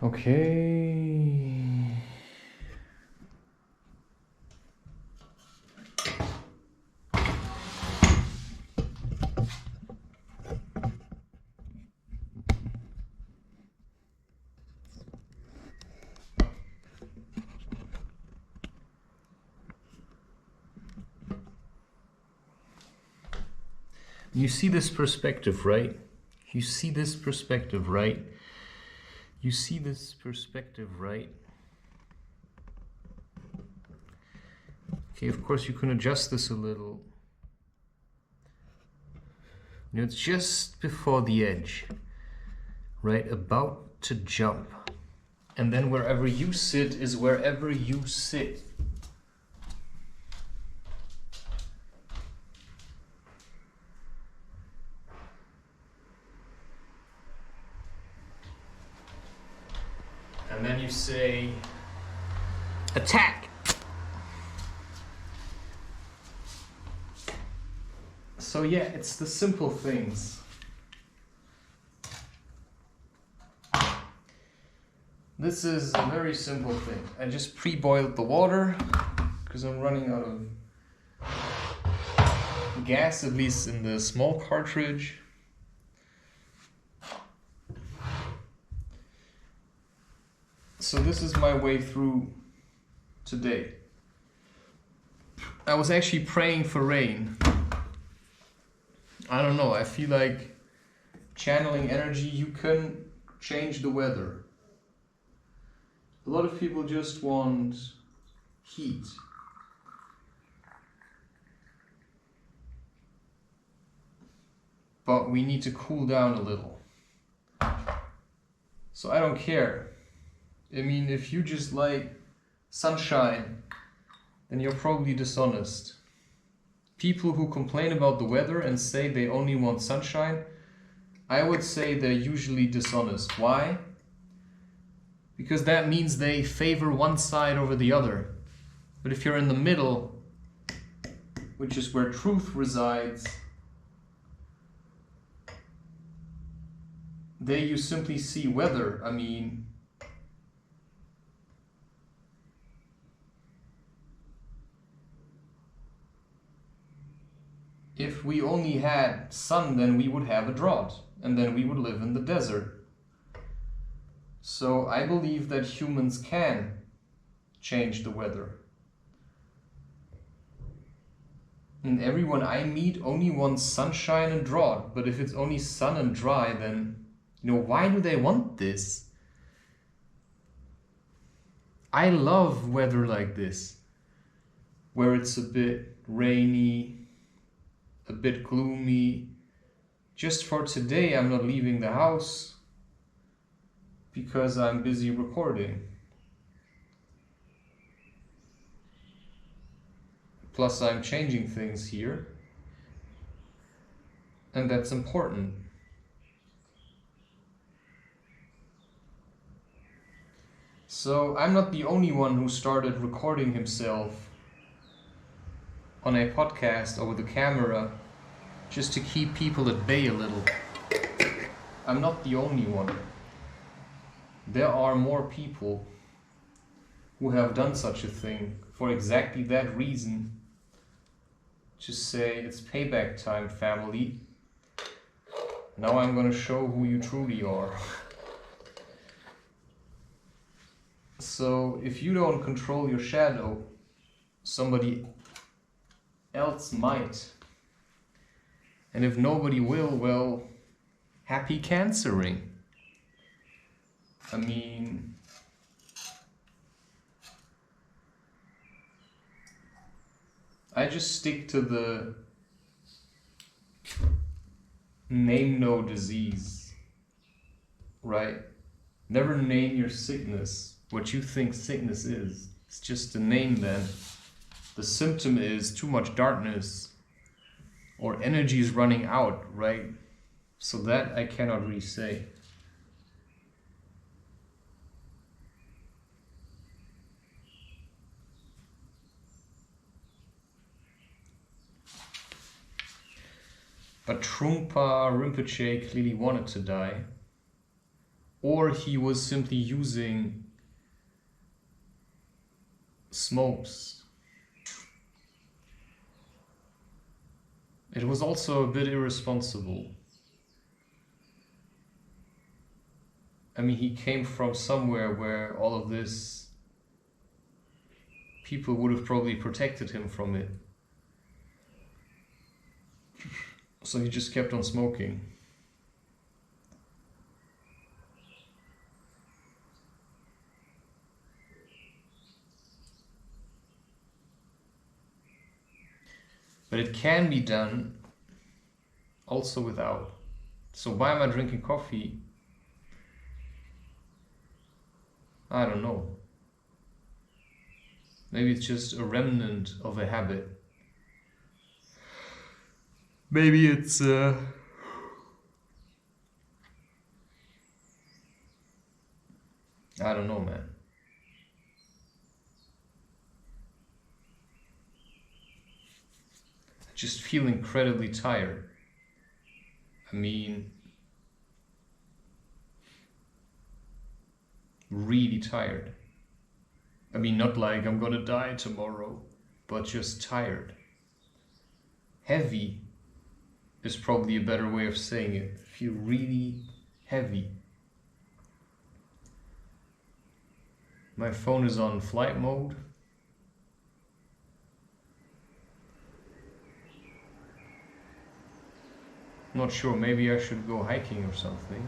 Okay. You see this perspective, right? You see this perspective, right? You see this perspective, right? Okay, of course you can adjust this a little. You know, it's just before the edge, right? About to jump. And then wherever you sit is wherever you sit. And then you say, attack! So yeah, it's the simple things. This is a very simple thing. I just pre-boiled the water because I'm running out of gas, at least in the small cartridge. So this is my way through today. I was actually praying for rain. I don't know, I feel like channeling energy, you can change the weather. A lot of people just want heat. But we need to cool down a little. So I don't care. I mean, if you just like sunshine, then you're probably dishonest. People who complain about the weather and say they only want sunshine, I would say they're usually dishonest. Why? Because that means they favor one side over the other. But if you're in the middle, which is where truth resides, there you simply see weather. I mean, if we only had sun, then we would have a drought, and then we would live in the desert. So I believe that humans can change the weather. And everyone I meet only wants sunshine and drought, but if it's only sun and dry, then, you know, why do they want this? I love weather like this, where it's a bit rainy, a bit gloomy. Just for today, I'm not leaving the house because I'm busy recording. Plus, I'm changing things here, and that's important. So, I'm not the only one who started recording himself on a podcast or with a camera just to keep people at bay a little. I'm not the only one. There are more people who have done such a thing for exactly that reason. Just say, it's payback time, family. Now I'm gonna show who you truly are. So if you don't control your shadow, somebody else might. And if nobody will, well, happy cancering. I mean, I just stick to the name no disease, right? Never name your sickness what you think sickness is. It's just a name then. The symptom is too much darkness or energy is running out, right? So that I cannot really say. But Trungpa Rinpoche clearly wanted to die. or he was simply using smokes. It was also a bit irresponsible. I mean, he came from somewhere where all of this, people would have probably protected him from it. So he just kept on smoking. But it can be done also without. So why am I drinking coffee? I don't know. Maybe it's just a remnant of a habit. Maybe it's I don't know, man. I just feel incredibly tired. I mean, really tired. I mean, not like I'm gonna die tomorrow, but just tired. Heavy is probably a better way of saying it. I feel really heavy. My phone is on flight mode. Not sure, maybe I should go hiking or something.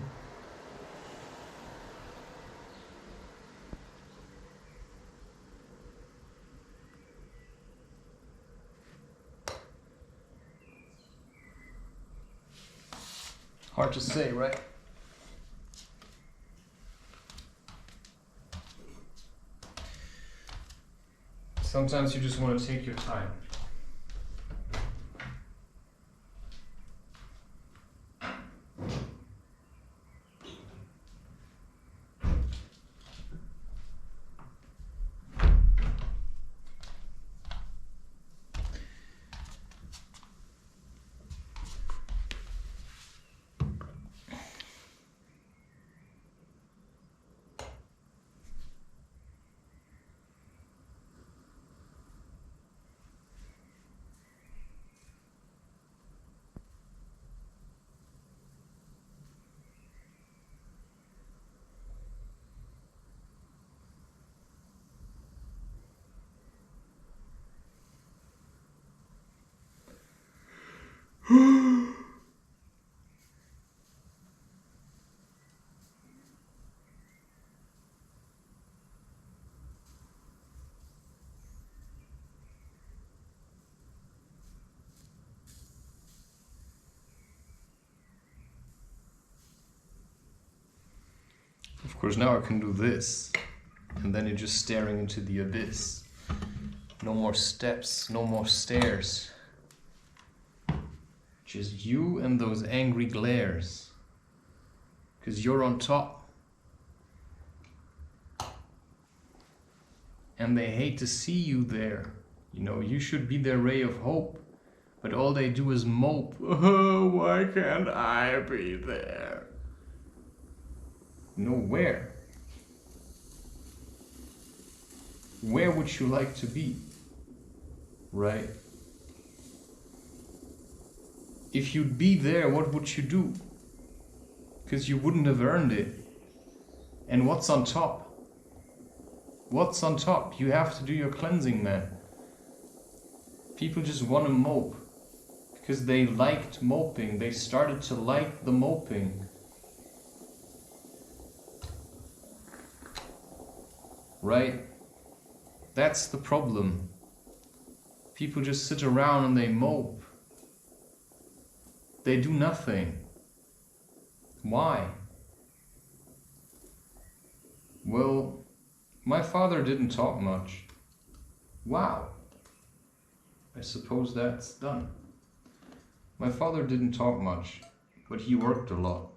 Hard to say, right? Sometimes you just want to take your time. Of course, now I can do this, and then you're just staring into the abyss. No more steps, no more stairs. Just you and those angry glares. Because you're on top. And they hate to see you there. You know, you should be their ray of hope. But all they do is mope. Oh, why can't I be there? No, where? Where would you like to be? Right? If you'd be there, what would you do? Because you wouldn't have earned it. And what's on top? What's on top? You have to do your cleansing, man. People just want to mope. Because they liked moping. They started to like the moping. Right? That's the problem. People just sit around and they mope. They do nothing. Why? Well, my father didn't talk much. Wow. I suppose that's done. My father didn't talk much, but he worked a lot.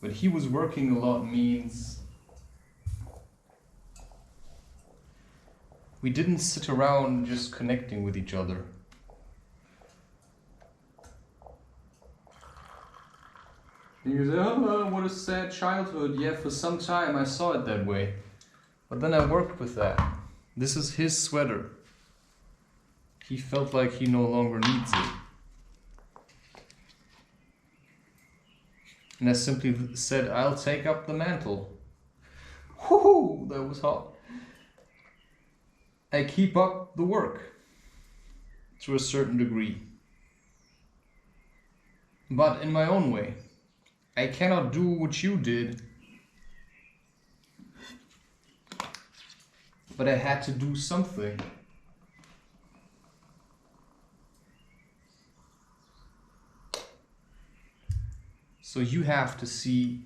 But he was working a lot means we didn't sit around just connecting with each other. And you say, oh, what a sad childhood. Yeah, for some time I saw it that way. But then I worked with that. This is his sweater. He felt like he no longer needs it. And I simply said, I'll take up the mantle. Whoo, that was hot. I keep up the work to a certain degree. But in my own way. I cannot do what you did. But I had to do something. So you have to see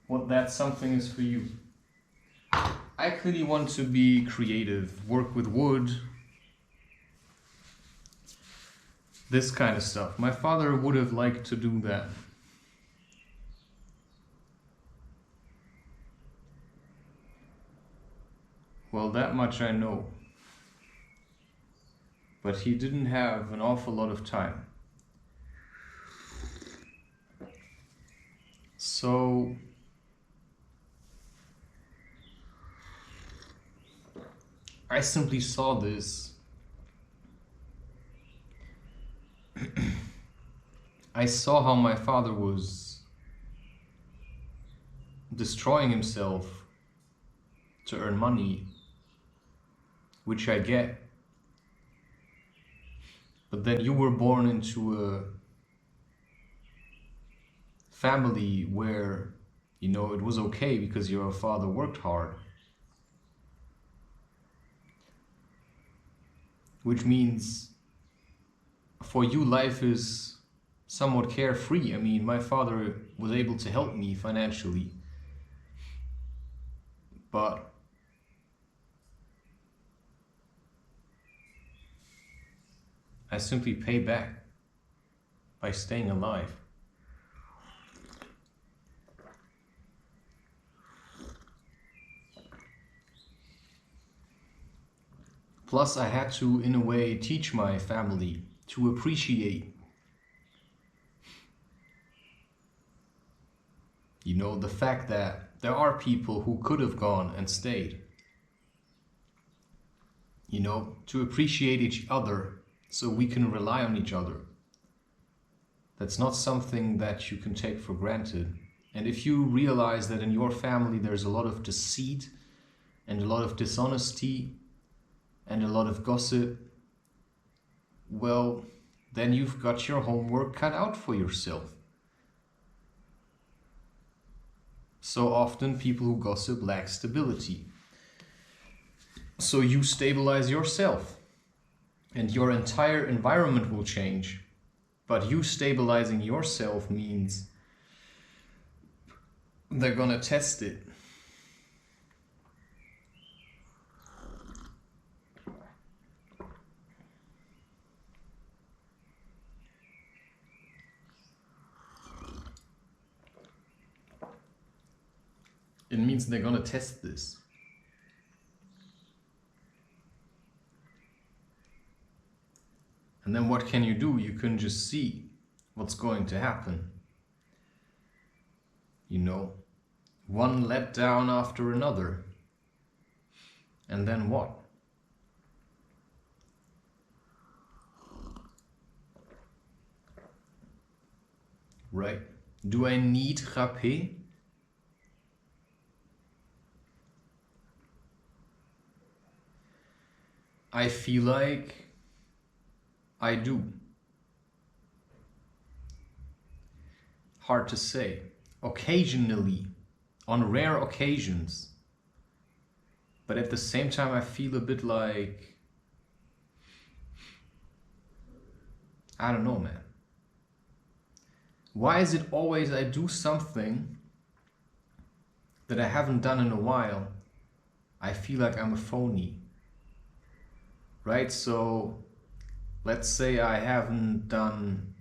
what that something is for you. I clearly want to be creative, work with wood, this kind of stuff. My father would have liked to do that. Well, that much I know. But he didn't have an awful lot of time. So I simply saw this. I saw how my father was destroying himself to earn money, which I get. But then you were born into a family where, you know, it was okay because your father worked hard. Which means for you life is somewhat carefree. I mean, my father was able to help me financially, but I simply pay back by staying alive. Plus, I had to, in a way, teach my family to appreciate, you know, the fact that there are people who could have gone and stayed. You know, to appreciate each other so we can rely on each other. That's not something that you can take for granted. And if you realize that in your family there's a lot of deceit and a lot of dishonesty and a lot of gossip, well, then you've got your homework cut out for yourself. So often people who gossip lack stability. So you stabilize yourself and your entire environment will change. But you stabilizing yourself means they're gonna test it. It means they're gonna test this. And then what can you do? You can just see what's going to happen. You know, one letdown after another. And then what? Right? Do I need rapé? I feel like I do. Hard to say. Occasionally, on rare occasions. But at the same time I feel a bit like, I don't know, man. Why is it always I do something that I haven't done in a while? I feel like I'm a phony. Right? So let's say I haven't done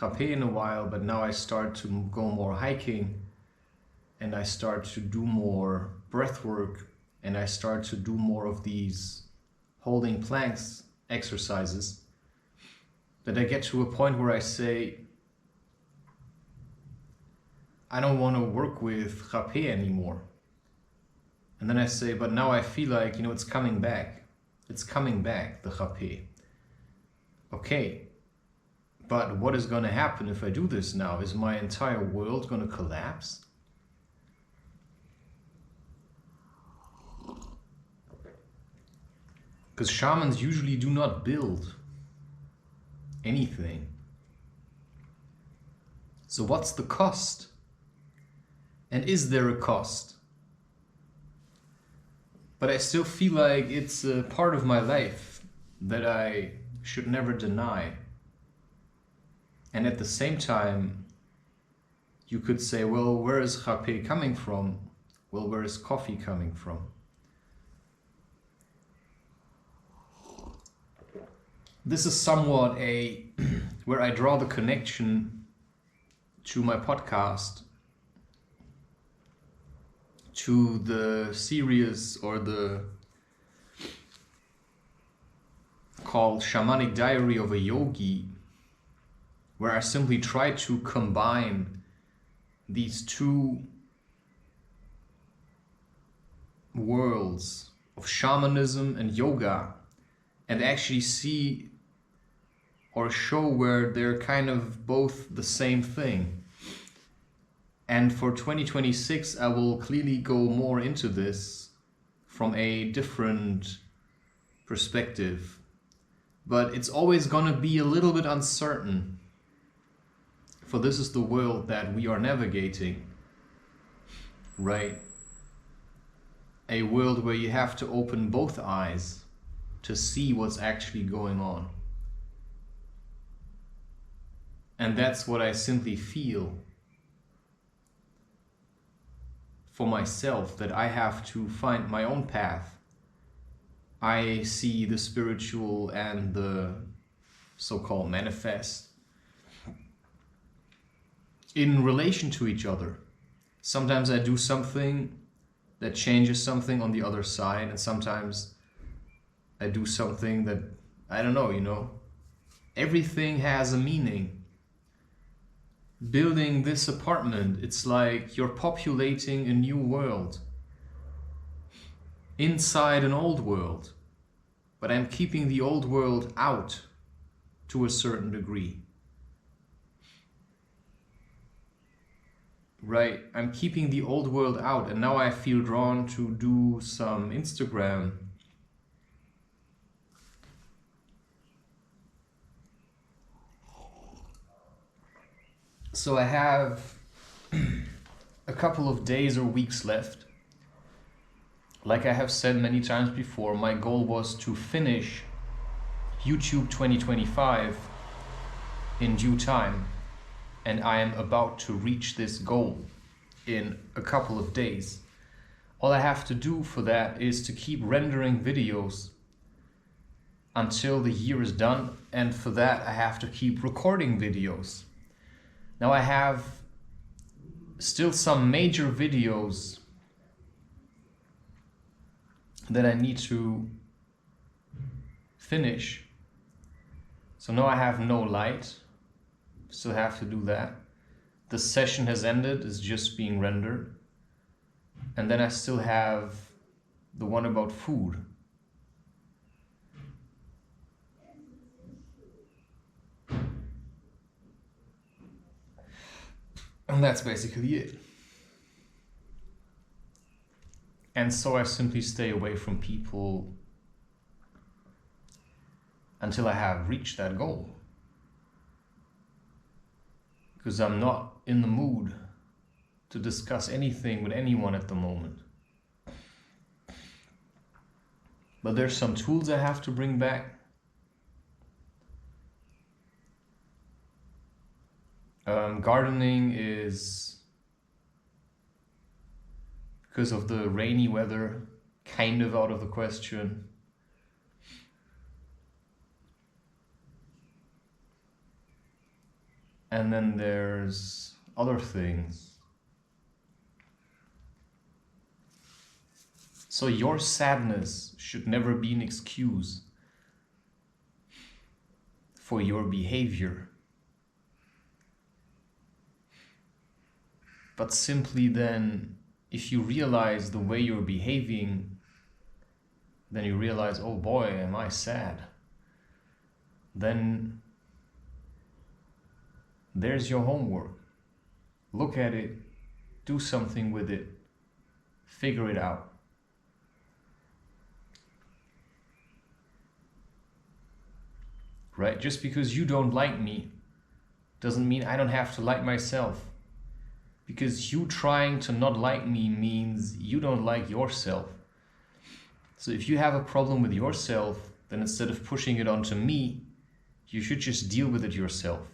rapé in a while, but now I start to go more hiking and I start to do more breath work and I start to do more of these holding planks exercises. that I get to a point where I say, I don't want to work with rapé anymore. And then I say, but now I feel like, it's coming back. It's coming back, the rapé. Okay, but what is going to happen if I do this now? Is my entire world going to collapse? Because shamans usually do not build anything. So what's the cost? And is there a cost? But I still feel like it's a part of my life that I should never deny. And at the same time, you could say, well, where is rapé coming from? Well, where is coffee coming from? This is somewhat where I draw the connection to my podcast, to the series or the called Shamanic Diary of a Yogi, where I simply try to combine these two worlds of shamanism and yoga and actually see or show where they're kind of both the same thing. And for 2026, I will clearly go more into this from a different perspective. But it's always gonna be a little bit uncertain, for this is the world that we are navigating, right? A world where you have to open both eyes to see what's actually going on. And that's what I simply feel for myself, that I have to find my own path. I see the spiritual and the so-called manifest in relation to each other. Sometimes I do something that changes something on the other side, and sometimes I do something that, I don't know, everything has a meaning. Building this apartment, it's like you're populating a new world inside an old world, but I'm keeping the old world out to a certain degree. Right, I'm keeping the old world out, and now I feel drawn to do some Instagram. So I have a couple of days or weeks left. Like I have said many times before, my goal was to finish YouTube 2025 in due time. And I am about to reach this goal in a couple of days. All I have to do for that is to keep rendering videos until the year is done. And for that, I have to keep recording videos. Now I have still some major videos that I need to finish. So now I have no light. Still have to do that. The session has ended, it's just being rendered. And then I still have the one about food. And that's basically it. And so I simply stay away from people until I have reached that goal. Because I'm not in the mood to discuss anything with anyone at the moment. But there's some tools I have to bring back. Gardening is, because of the rainy weather, kind of out of the question. And then there's other things. So your sadness should never be an excuse for your behavior. But simply then, if you realize the way you're behaving, then you realize, oh boy, am I sad. Then there's your homework. Look at it, do something with it, figure it out. Right? Just because you don't like me doesn't mean I don't have to like myself. Because you trying to not like me means you don't like yourself. So if you have a problem with yourself, then instead of pushing it onto me, you should just deal with it yourself.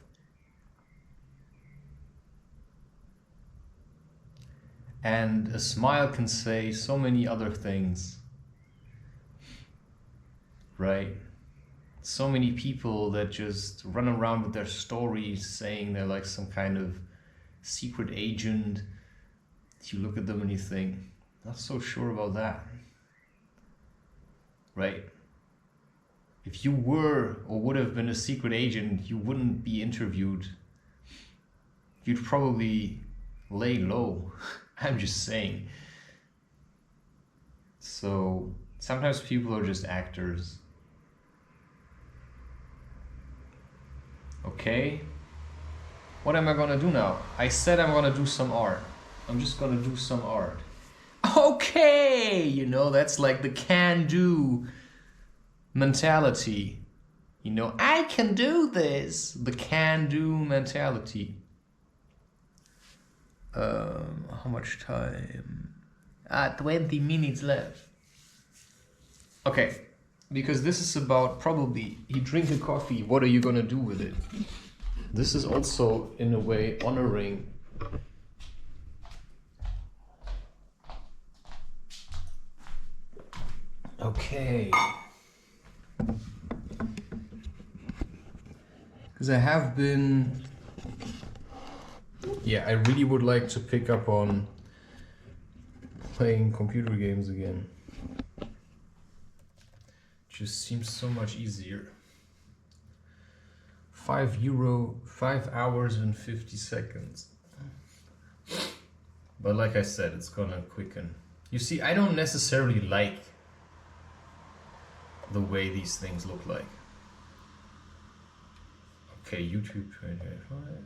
And a smile can say so many other things, right? So many people that just run around with their stories saying they're like some kind of secret agent. You look at them and you think, not so sure about that, right? If you were or would have been a secret agent, you wouldn't be interviewed. You'd probably lay low. I'm just saying. So sometimes people are just actors. Okay, what am I gonna do now? I said I'm gonna do some art. I'm just gonna do some art. Okay, you know, that's like the can-do mentality. You know, I can do this. The can-do mentality. How much time? 20 minutes left. Okay, because this is about probably you drink a coffee, what are you gonna do with it? This is also in a way honoring okay. Because I have been, I really would like to pick up on playing computer games again. Just seems so much easier. €5, 5 hours and 50 seconds. But like I said, it's gonna quicken. You see, I don't necessarily like the way these things look like. Okay, YouTube 2025.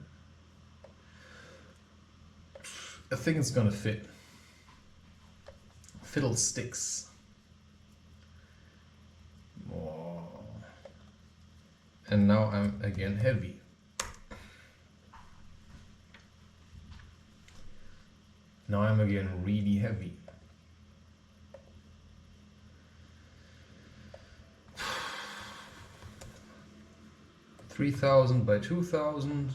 I think it's gonna fit. Fiddlesticks. Oh. And now I'm again heavy. Now I'm again really heavy. 3,000 by 2,000.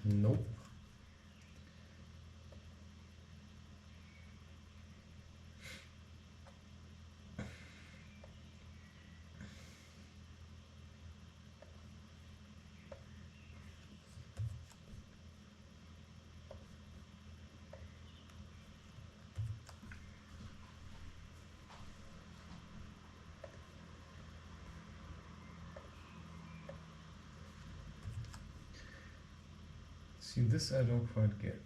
Nope. See, this I don't quite get.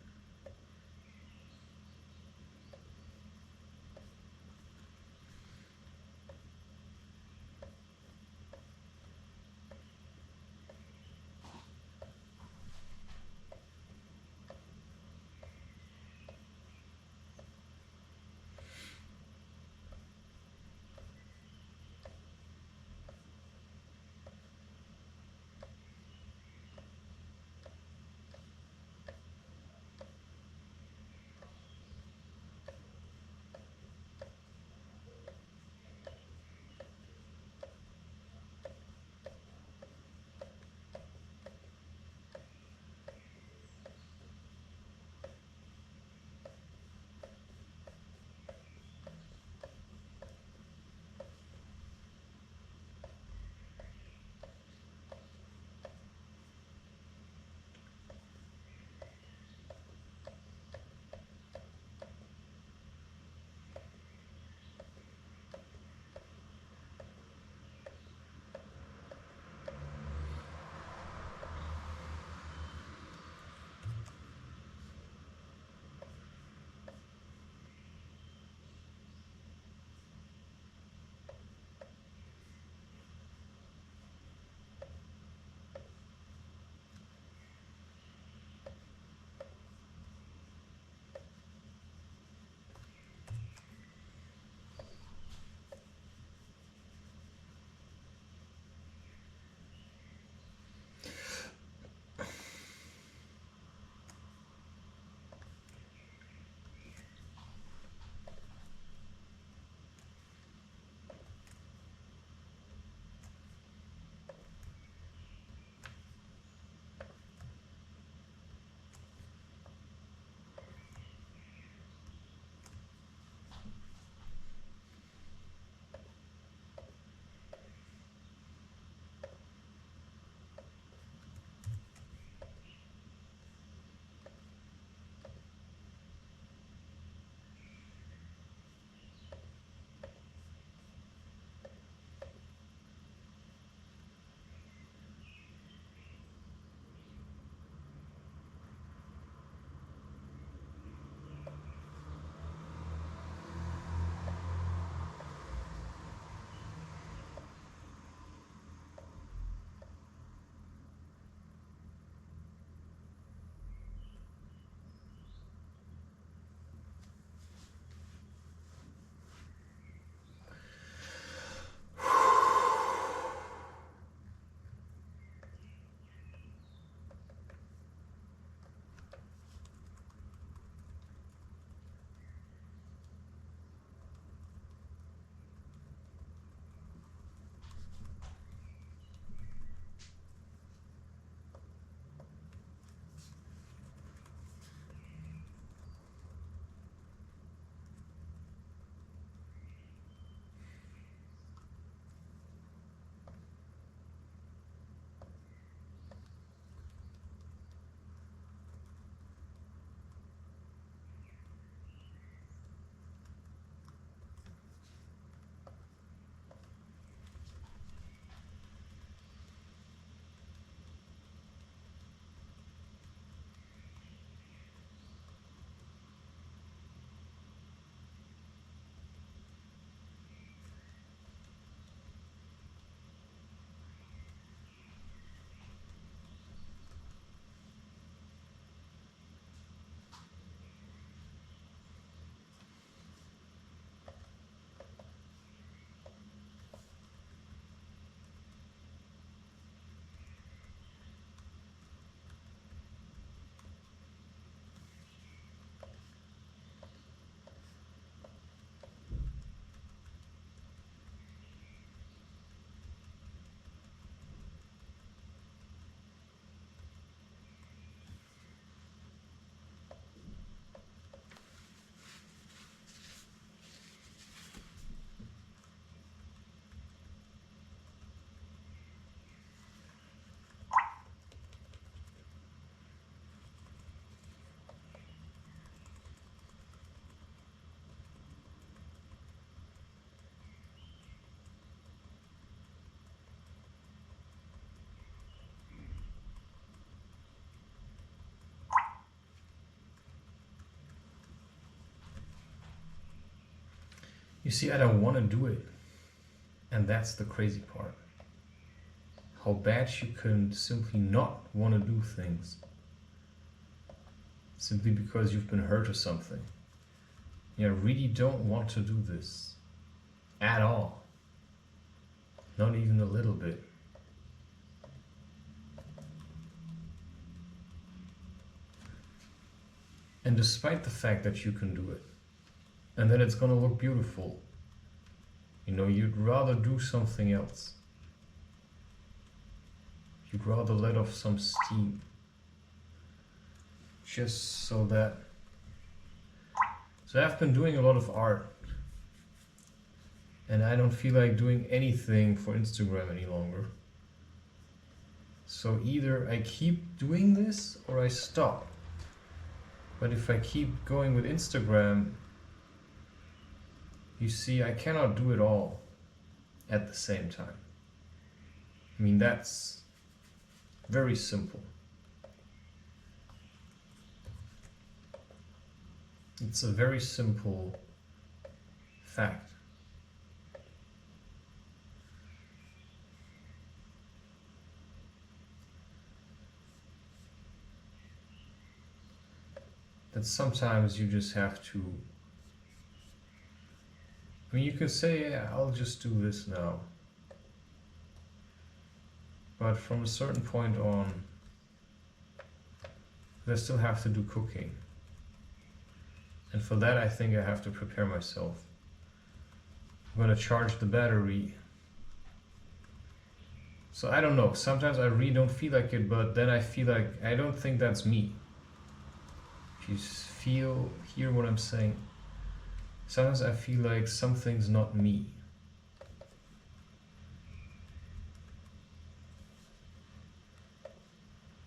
You see, I don't want to do it. And that's the crazy part. How bad you can simply not want to do things. Simply because you've been hurt or something. You really don't want to do this. At all. Not even a little bit. And despite the fact that you can do it, and that it's gonna look beautiful, you'd rather do something else. You'd rather let off some steam. Just so that... So I've been doing a lot of art. And I don't feel like doing anything for Instagram any longer. So either I keep doing this or I stop. But if I keep going with Instagram, you see, I cannot do it all at the same time. I mean, that's very simple. It's a very simple fact. That sometimes you just have to... I mean, you can say, yeah, I'll just do this now. But from a certain point on, I still have to do cooking. And for that, I think I have to prepare myself. I'm gonna charge the battery. So I don't know, sometimes I really don't feel like it, but then I feel like, I don't think that's me. If you hear what I'm saying, sometimes I feel like something's not me.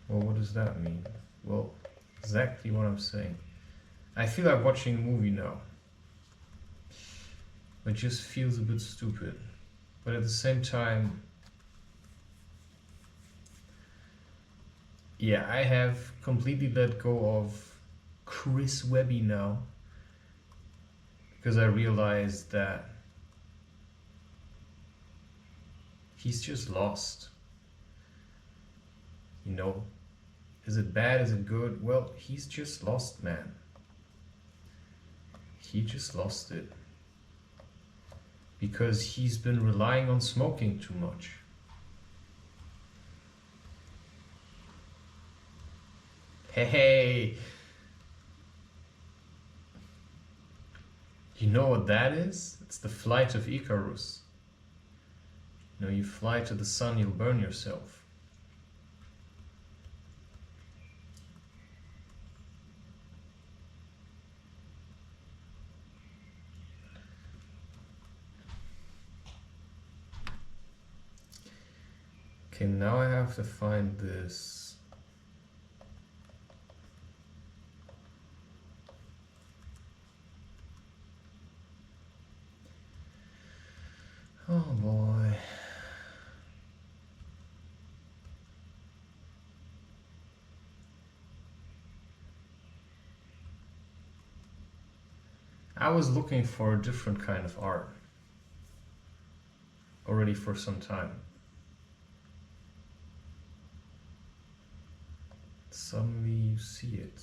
Well, what does that mean? Well, exactly what I'm saying. I feel like watching a movie now. It just feels a bit stupid. But at the same time, yeah, I have completely let go of Chris Webby now, because I realized that he's just lost. Is it bad? Is it good? Well, he's just lost, man. He just lost it. Because he's been relying on smoking too much. Hey! You know what that is? It's the flight of Icarus. You fly to the sun, you'll burn yourself. Okay, now I have to find this. Oh boy. I was looking for a different kind of art already for some time. Suddenly you see it.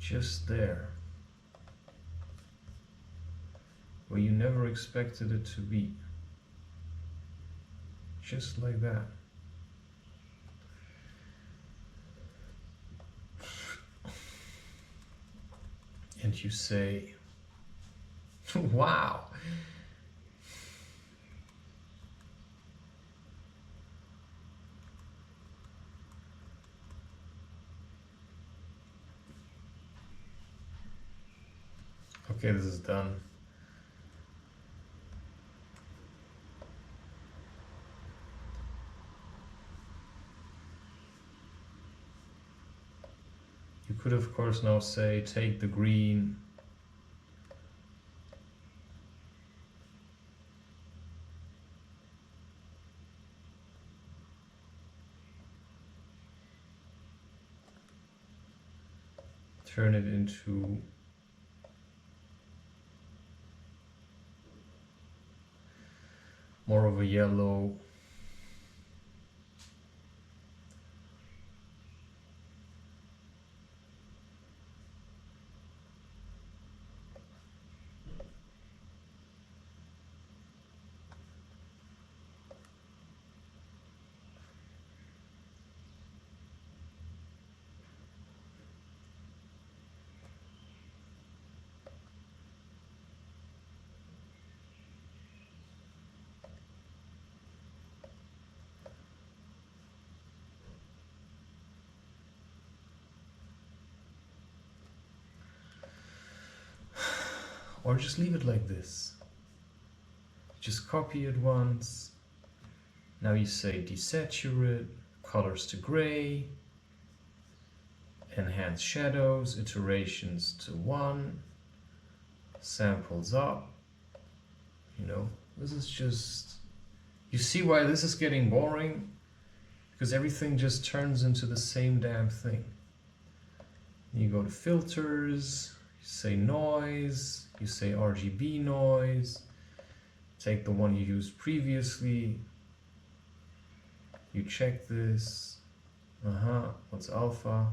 Just there. Where you never expected it to be. Just like that. And you say, wow. Okay, this is done. You could of course now say, take the green, turn it into more of a yellow. Or just leave it like this. Just copy it once. Now you say desaturate, colors to gray, enhance shadows, iterations to 1, samples up. You know, this is just, you see why this is getting boring? Because everything just turns into the same damn thing. You go to filters, you say noise, you say RGB noise, take the one you used previously, you check this, what's alpha,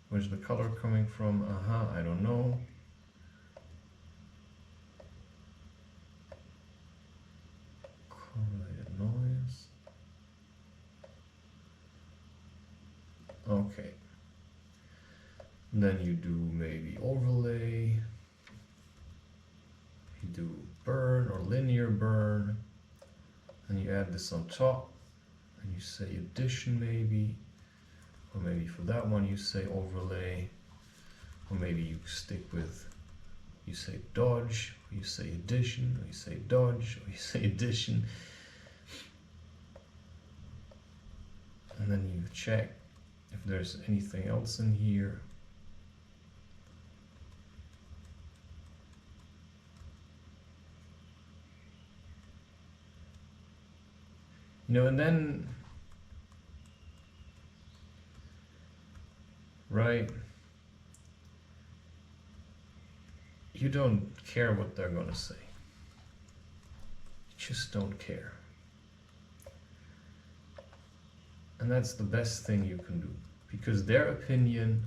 where's the color coming from, I don't know. Correlated noise, okay. Then you do maybe overlay, you do burn or linear burn, and you add this on top, and you say addition maybe, or maybe for that one you say overlay, or maybe you stick with, you say dodge, or you say addition, or you say dodge, or you say addition, and then you check if there's anything else in here. You know, and then, right, you don't care what they're gonna say. You just don't care. And that's the best thing you can do, because their opinion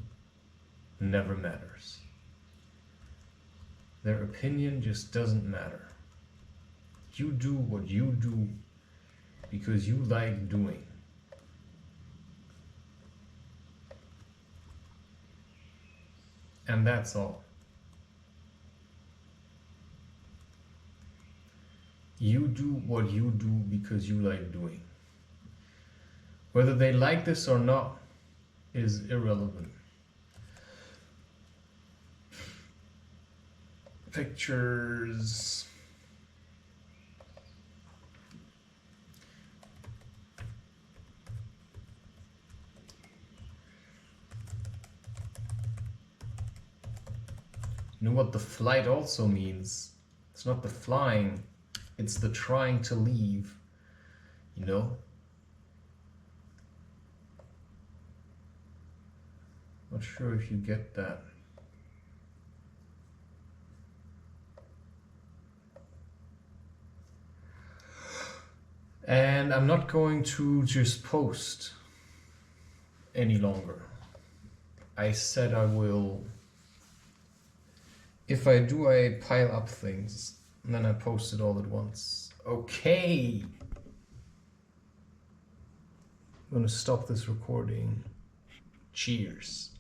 never matters. Their opinion just doesn't matter. You do what you do because you like doing. And that's all. You do what you do because you like doing. Whether they like this or not is irrelevant. Pictures. You know what the flight also means? It's not the flying, it's the trying to leave, you know? Not sure if you get that. And I'm not going to just post any longer. I said I will. If I do, I pile up things and then I post it all at once. Okay. I'm gonna stop this recording. Cheers.